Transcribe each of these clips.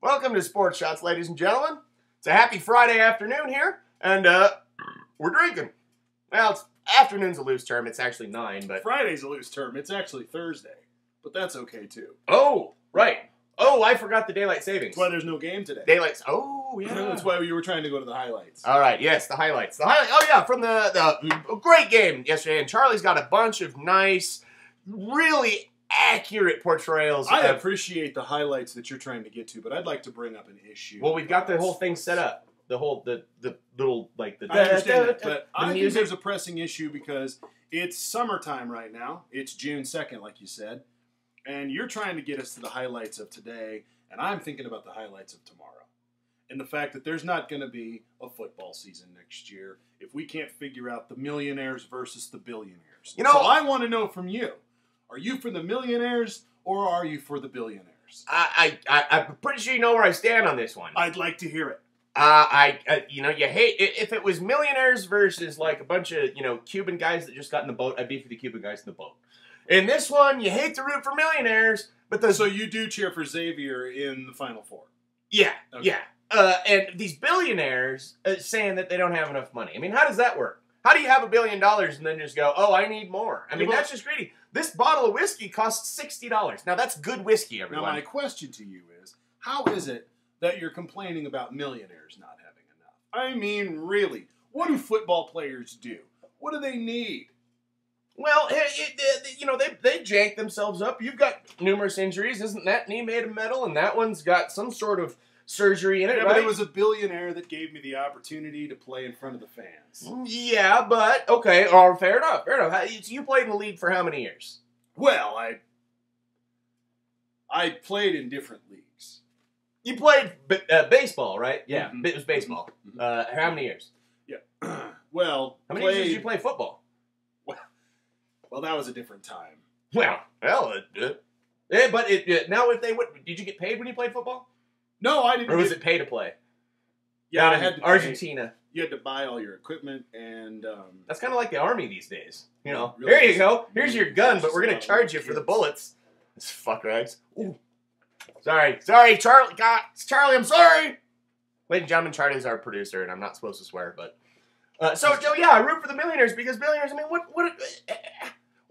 Welcome to Sports Shots, ladies and gentlemen. It's a happy Friday afternoon here, and we're drinking. Well, afternoon's a loose term. It's actually 9, but... Friday's a loose term. It's actually Thursday, but that's okay, too. Oh, right. Oh, I forgot the daylight savings. That's why there's no game today. Daylight... Oh, yeah. That's why you were trying to go to the highlights. All right, yes, the highlights. Oh, yeah, from the great game yesterday, and Charlie's got a bunch of nice, really accurate portrayals. I appreciate the highlights that you're trying to get to, but I'd like to bring up an issue. Well, we've got the whole thing set up. The little, like, the... I understand that, but I think there's a pressing issue because it's summertime right now. It's June 2nd, like you said, and you're trying to get us to the highlights of today, and I'm thinking about the highlights of tomorrow. And the fact that there's not going to be a football season next year if we can't figure out the millionaires versus the billionaires. So I want to know from you, are you for the millionaires or are you for the billionaires? I'm pretty sure you know where I stand on this one. I'd like to hear it. You hate if it was millionaires versus like a bunch of Cuban guys that just got in the boat. I'd be for the Cuban guys in the boat. In this one, you hate to root for millionaires, but so you do cheer for Xavier in the Final Four. Yeah, okay. Yeah. And these billionaires saying that they don't have enough money. I mean, how does that work? How do you have $1 billion and then just go, oh, I need more? I mean, that's just greedy. This bottle of whiskey costs $60. Now, that's good whiskey, everyone. Now, my question to you is, how is it that you're complaining about millionaires not having enough? I mean, really, what do football players do? What do they need? Well, they jank themselves up. You've got numerous injuries. Isn't that knee made of metal? And that one's got some sort of surgery in it, right? But it was a billionaire that gave me the opportunity to play in front of the fans. Yeah, but, okay, fair enough, fair enough. So you played in the league for how many years? Well, I played in different leagues. You played baseball, right? Yeah, mm-hmm. It was baseball. Mm-hmm. How many years? Yeah. Well, how many years did you play football? Well, that was a different time. Now, if did you get paid when you played football? No, I didn't. Or was it pay to play? Yeah, I had to Argentina. You had to buy all your equipment, and that's kind of like the Army these days. Really, here you go. Here's your gun, but we're gonna charge you for the bullets. This fuck rags. Ooh. Sorry, Charlie. God, it's Charlie. I'm sorry. Ladies and gentlemen, Charlie's our producer, and I'm not supposed to swear, but I root for the millionaires because billionaires. I mean, what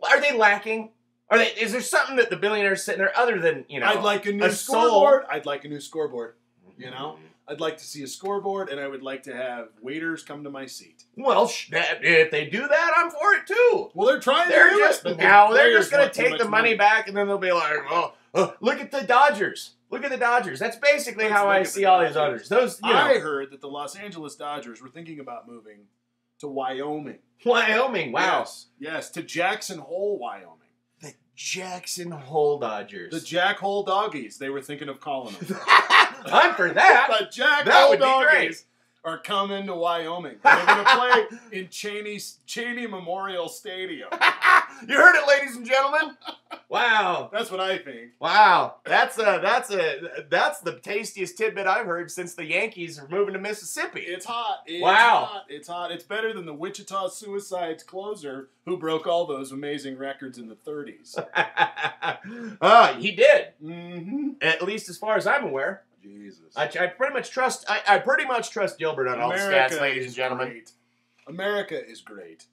are they lacking? Is there something that the billionaires sitting there other than I'd like a new scoreboard. I'd like a new scoreboard. I'd like to see a scoreboard, and I would like to have waiters come to my seat. Well, if they do that, I'm for it too. Well, they're trying to do it, but they're just going to take the money back, and then they'll be like, "Oh, look at the Dodgers. Look at the Dodgers." That's basically how I see all these others. I heard that the Los Angeles Dodgers were thinking about moving to Wyoming. Wyoming, wow. Yes, to Jackson Hole, Wyoming. The Jackson Hole Dodgers. The Jack Hole Doggies. They were thinking of calling them. I'm for that. The Jack Hole Doggies are coming to Wyoming. They're going to play in Cheney Memorial Stadium. You heard it, ladies and gentlemen. Wow. That's what I think. Wow. That's the tastiest tidbit I've heard since the Yankees are moving to Mississippi. It's hot. It's hot. It's better than the Wichita Suicides closer who broke all those amazing records in the 30s. He did. Mm-hmm. At least as far as I'm aware. Jesus. I pretty much trust Gilbert on all the stats, ladies and gentlemen. Great. America is great.